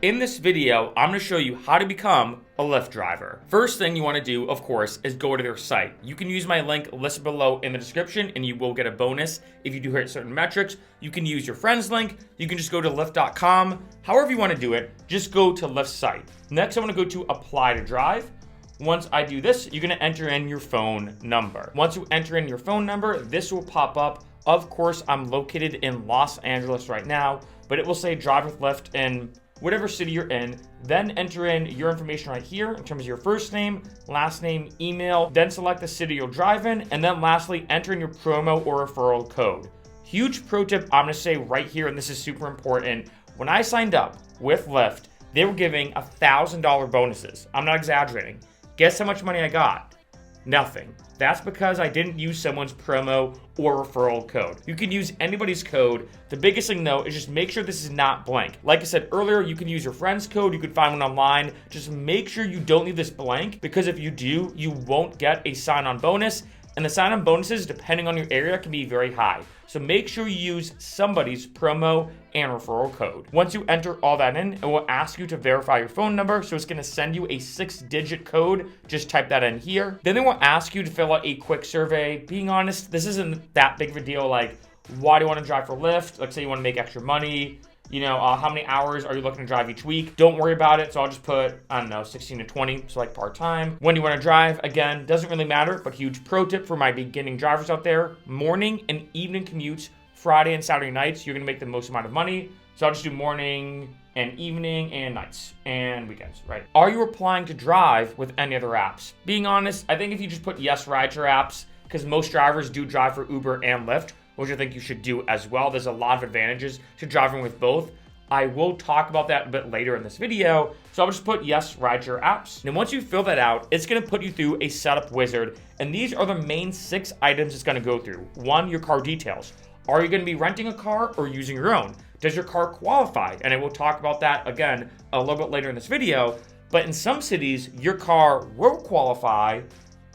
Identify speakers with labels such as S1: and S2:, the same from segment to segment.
S1: In this video, I'm going to show you how to become a Lyft driver. First thing you want to do, of course, is go to their site. You can use my link listed below in the description and you will get a bonus if you do hit certain metrics. You can use your friend's link. You can just go to lyft.com. However you want to do it, just go to Lyft's site. Next, I want to go to apply to drive. Once I do this, you're going to enter in your phone number. Once you enter in your phone number, this will pop up. Of course, I'm located in Los Angeles right now, but it will say drive with Lyft in whatever city you're in. Then enter in your information right here in terms of your first name, last name, email, then select the city you'll drive in, and then lastly, enter in your promo or referral code. Huge pro tip I'm gonna say right here, and this is super important. When I signed up with Lyft, they were giving $1,000 bonuses. I'm not exaggerating. Guess how much money I got? Nothing. That's because I didn't use someone's promo or referral code. You can use anybody's code. The biggest thing though is just make sure this is not blank. Like I said earlier, you can use your friend's code. You could find one online. Just make sure you don't leave this blank, because if you do, you won't get a sign-on bonus. And the sign-on bonuses, depending on your area, can be very high. So make sure you use somebody's promo and referral code. Once you enter all that in, it will ask you to verify your phone number. So it's gonna send you a 6-digit code. Just type that in here. Then they will ask you to fill out a quick survey. Being honest, this isn't that big of a deal. Like, why do you wanna drive for Lyft? Let's say you wanna make extra money. How many hours are you looking to drive each week? Don't worry about it. So I'll just put, 16 to 20, so like part-time. When do you want to drive? Again, doesn't really matter, but huge pro tip for my beginning drivers out there. Morning and evening commutes, Friday and Saturday nights, you're going to make the most amount of money. So I'll just do morning and evening and nights and weekends, right? Are you applying to drive with any other apps? Being honest, I think if you just put yes rideshare apps, because most drivers do drive for Uber and Lyft, which I think you should do as well. There's a lot of advantages to driving with both. I will talk about that a bit later in this video. So I'll just put yes, rideshare apps. And once you fill that out, it's gonna put you through a setup wizard. And these are the main 6 items it's gonna go through. 1, your car details. Are you gonna be renting a car or using your own? Does your car qualify? And I will talk about that again a little bit later in this video. But in some cities, your car will qualify.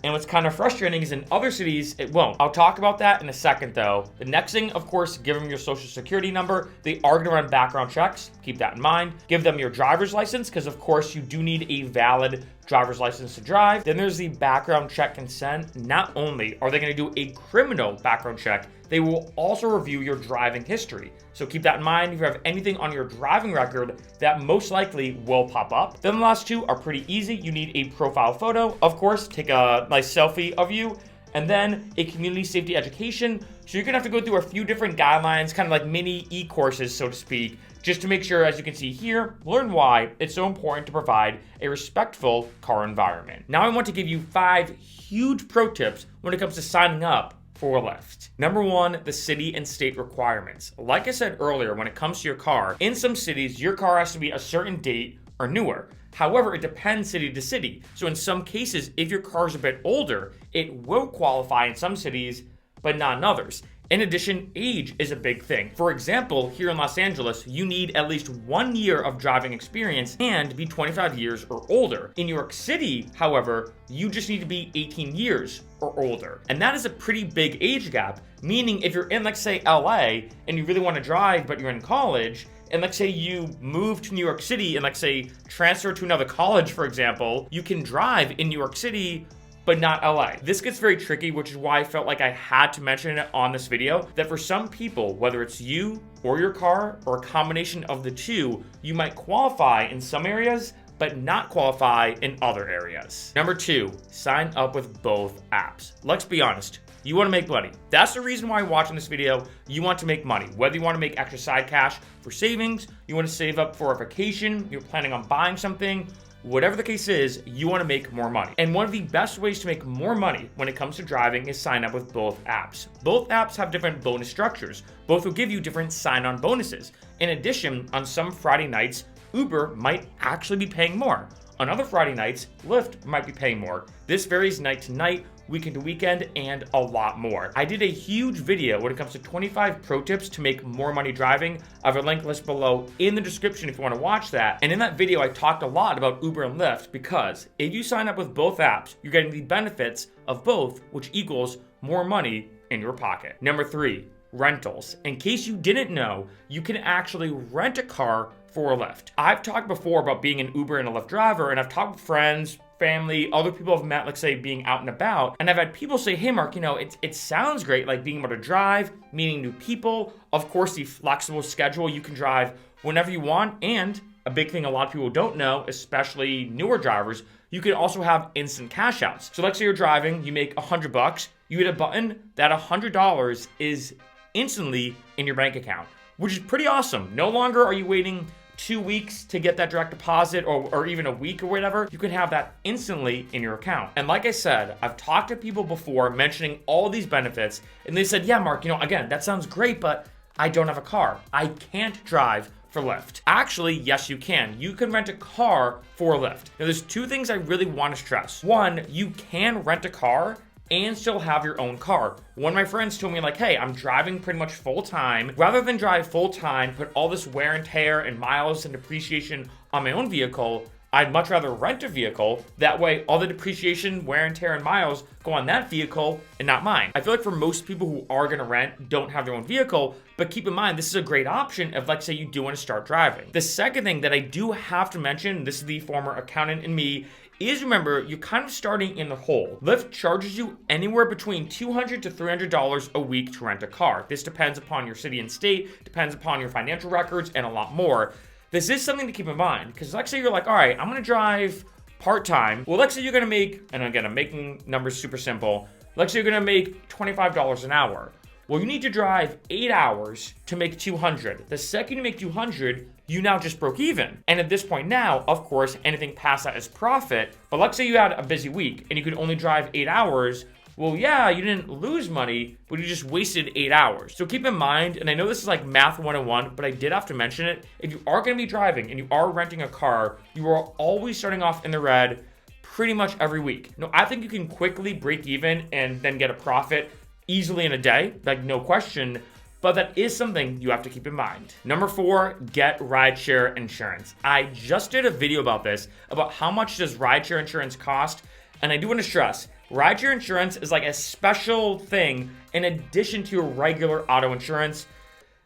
S1: And what's kind of frustrating is in other cities, it won't. I'll talk about that in a second though. The next thing, of course, give them your social security number. They are gonna run background checks. Keep that in mind. Give them your driver's license, because of course you do need a valid driver's license to drive. Then there's the background check consent. Not only are they gonna do a criminal background check, they will also review your driving history. So keep that in mind. If you have anything on your driving record, that most likely will pop up. Then the last 2 are pretty easy. You need a profile photo. Of course, take a nice selfie of you, and then a community safety education. So you're gonna have to go through a few different guidelines, kind of like mini e-courses, so to speak, just to make sure, as you can see here, learn why it's so important to provide a respectful car environment. Now I want to give you 5 huge pro tips when it comes to signing up for Lyft. Number 1, the city and state requirements. Like I said earlier, when it comes to your car, in some cities, your car has to be a certain date or newer. However, it depends city to city. So in some cases, if your car is a bit older, it will qualify in some cities, but not in others. In addition, age is a big thing. For example, here in Los Angeles, you need at least 1 year of driving experience and be 25 years or older. In New York City, however, you just need to be 18 years or older. And that is a pretty big age gap, meaning if you're in, let's say, LA, and you really want to drive, but you're in college, and let's say you move to New York City and let's say transfer to another college, for example, you can drive in New York City, but not LA. This gets very tricky, which is why I felt like I had to mention it on this video, that for some people, whether it's you or your car or a combination of the two, you might qualify in some areas, but not qualify in other areas. Number 2, sign up with both apps. Let's be honest. You want to make money. That's the reason why you're watching this video. You want to make money. Whether you want to make extra side cash for savings, you want to save up for a vacation, you're planning on buying something, whatever the case is, you want to make more money. And one of the best ways to make more money when it comes to driving is sign up with both apps. Both apps have different bonus structures. Both will give you different sign-on bonuses. In addition, on some Friday nights, Uber might actually be paying more. On other Friday nights, Lyft might be paying more. This varies night to night, weekend to weekend, and a lot more. I did a huge video when it comes to 25 pro tips to make more money driving. I have a link listed below in the description if you want to watch that. And in that video, I talked a lot about Uber and Lyft, because if you sign up with both apps, you're getting the benefits of both, which equals more money in your pocket. Number 3, rentals. In case you didn't know, you can actually rent a car for a Lyft. I've talked before about being an Uber and a Lyft driver, and I've talked with friends, family, other people I've met, like say being out and about, and I've had people say, hey Mark, it sounds great, like being able to drive, meeting new people, of course the flexible schedule, you can drive whenever you want, and a big thing a lot of people don't know, especially newer drivers, you can also have instant cash outs. So let's say you're driving, you make $100, you hit a button, that $100 is instantly in your bank account, which is pretty awesome. No longer are you waiting 2 weeks to get that direct deposit or even a week or whatever. You can have that instantly in your account. And like I said, I've talked to people before mentioning all these benefits, and they said, yeah, Mark, again, that sounds great, but I don't have a car. I can't drive for Lyft. Actually, yes, you can. You can rent a car for Lyft. Now, there's two things I really want to stress. One, you can rent a car and still have your own car. One of my friends told me like, hey, I'm driving pretty much full time. Rather than drive full time, put all this wear and tear and miles and depreciation on my own vehicle, I'd much rather rent a vehicle. That way, all the depreciation, wear and tear, and miles go on that vehicle and not mine. I feel like for most people who are gonna rent, don't have their own vehicle, but keep in mind, this is a great option if, like, say, you do wanna start driving. The second thing that I do have to mention, this is the former accountant in me, is remember, you're kind of starting in the hole. Lyft charges you anywhere between $200 to $300 a week to rent a car. This depends upon your city and state, depends upon your financial records, and a lot more. This is something to keep in mind, because let's say you're like, all right, I'm gonna drive part-time. Well, let's say you're gonna make, and again, I'm making numbers super simple. Let's say you're gonna make $25 an hour. Well, you need to drive 8 hours to make 200. The second you make 200, you now just broke even. And at this point now, of course, anything past that is profit. But let's say you had a busy week and you could only drive 8 hours. Well, yeah, you didn't lose money, but you just wasted 8 hours. So keep in mind, and I know this is like math 101, but I did have to mention it. If you are gonna be driving and you are renting a car, you are always starting off in the red pretty much every week. Now, I think you can quickly break even and then get a profit easily in a day, like no question, but that is something you have to keep in mind. Number 4, get rideshare insurance. I just did a video about this, about how much does rideshare insurance cost, and I do want to stress, rideshare insurance is like a special thing in addition to your regular auto insurance,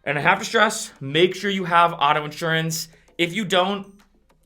S1: and I have to stress, make sure you have auto insurance. If you don't,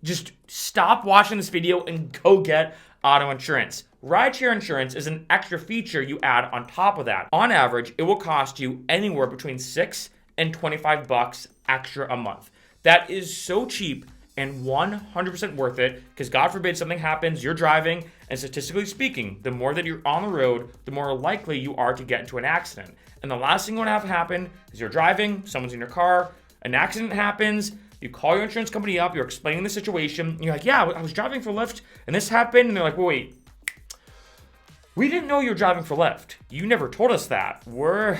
S1: just stop watching this video and go get auto insurance. Rideshare insurance is an extra feature you add on top of that. On average, it will cost you anywhere between $6 and $25 extra a month. That is so cheap and 100% worth it, because God forbid something happens, you're driving, and statistically speaking, the more that you're on the road, the more likely you are to get into an accident. And the last thing you want to have happen is you're driving, someone's in your car, an accident happens, you call your insurance company up, you're explaining the situation, and you're like, yeah, I was driving for Lyft, and this happened, and they're like, well, wait, we didn't know you were driving for Lyft. You never told us that. We're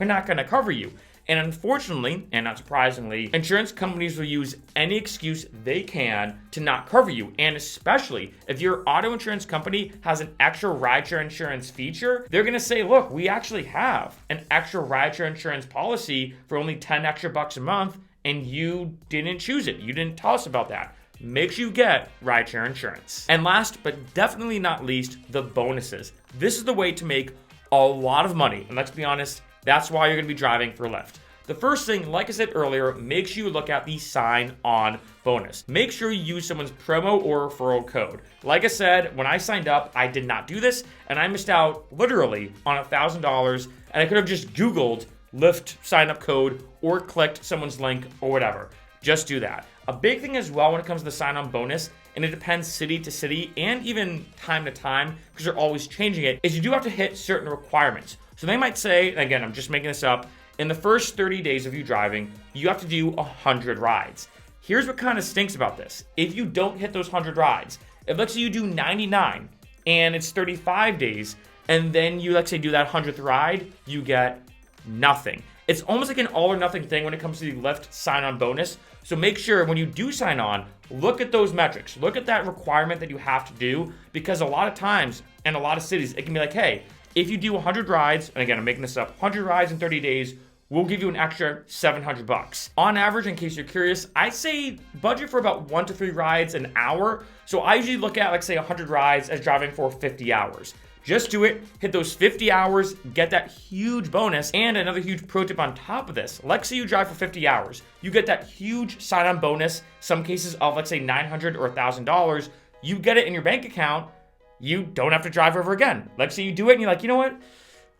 S1: not gonna cover you. And unfortunately, and not surprisingly, insurance companies will use any excuse they can to not cover you. And especially if your auto insurance company has an extra rideshare insurance feature, they're gonna say, look, we actually have an extra rideshare insurance policy for only 10 extra bucks a month, and you didn't choose it. You didn't tell us about that. Make sure you get rideshare insurance. And last but definitely not least, the bonuses. This is the way to make a lot of money. And let's be honest, that's why you're gonna be driving for Lyft. The first thing, like I said earlier, make sure you look at the sign-on bonus. Make sure you use someone's promo or referral code. Like I said, when I signed up, I did not do this, and I missed out literally on $1,000, and I could have just Googled Lyft sign-up code or clicked someone's link or whatever. Just do that. A big thing as well when it comes to the sign-on bonus, and it depends city to city and even time to time, because they're always changing it, is you do have to hit certain requirements. So they might say, and again, I'm just making this up, in the first 30 days of you driving, you have to do 100 rides. Here's what kind of stinks about this. If you don't hit those 100 rides, if let's say you do 99 and it's 35 days, and then you, let's say, do that 100th ride, you get nothing. It's almost like an all or nothing thing when it comes to the Lyft sign-on bonus. So make sure when you do sign on, look at those metrics. Look at that requirement that you have to do, because a lot of times in a lot of cities, it can be like, hey, if you do 100 rides, and again, I'm making this up, 100 rides in 30 days, we'll give you an extra $700. On average, in case you're curious, I say budget for about 1 to 3 rides an hour. So I usually look at, like, say, 100 rides as driving for 50 hours. Just do it, hit those 50 hours, get that huge bonus, and another huge pro tip on top of this. Let's say you drive for 50 hours. You get that huge sign-on bonus, some cases of, let's say, $900 or $1,000. You get it in your bank account. You don't have to drive ever again. Let's say you do it and you're like, you know what?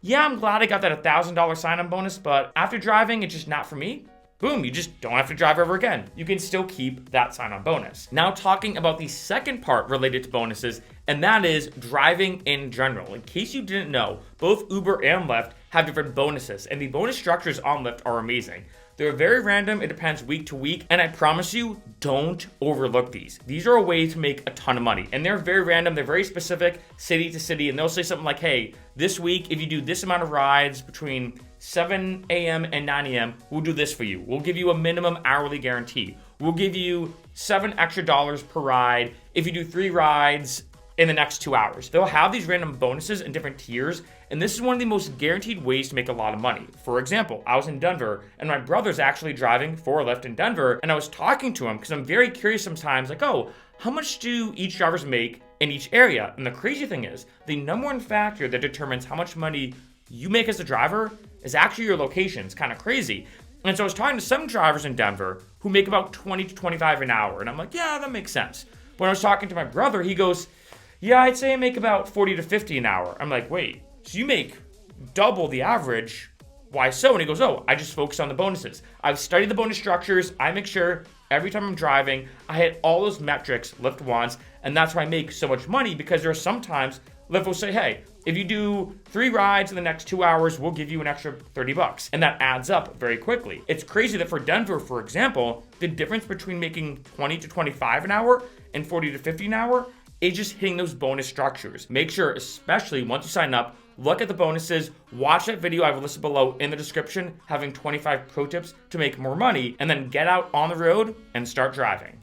S1: Yeah, I'm glad I got that $1,000 sign-on bonus, but after driving, it's just not for me. Boom, you just don't have to drive ever again. You can still keep that sign-on bonus. Now talking about the second part related to bonuses, and that is driving in general. In case you didn't know, both Uber and Lyft have different bonuses, and the bonus structures on Lyft are amazing. They're very random, it depends week to week, and I promise you, don't overlook these. These are a way to make a ton of money, and they're very random, they're very specific, city to city, and they'll say something like, hey, this week, if you do this amount of rides between 7 a.m. and 9 a.m., we'll do this for you. We'll give you a minimum hourly guarantee. We'll give you $7 extra per ride if you do 3 rides in the next 2 hours. They'll have these random bonuses in different tiers, and this is one of the most guaranteed ways to make a lot of money. For example, I was in Denver, and my brother's actually driving for Lyft in Denver, and I was talking to him because I'm very curious sometimes, like, oh, how much do each drivers make in each area? And the crazy thing is, the number one factor that determines how much money you make as a driver is actually your location. It's kind of crazy. And so I was talking to some drivers in Denver who make about 20 to 25 an hour, and I'm like, yeah, that makes sense. When I was talking to my brother, he goes, yeah, I'd say I make about 40 to 50 an hour. I'm like, wait, so you make double the average? Why so? And he goes, oh, I just focus on the bonuses. I've studied the bonus structures. I make sure every time I'm driving, I hit all those metrics Lyft wants, and that's why I make so much money, because there are sometimes Lyft will say, hey, if you do 3 rides in the next 2 hours, we'll give you an extra $30. And that adds up very quickly. It's crazy that for Denver, for example, the difference between making 20 to 25 an hour and 40 to 50 an hour is just hitting those bonus structures. Make sure, especially once you sign up, look at the bonuses, watch that video I've listed below in the description, having 25 pro tips to make more money, and then get out on the road and start driving.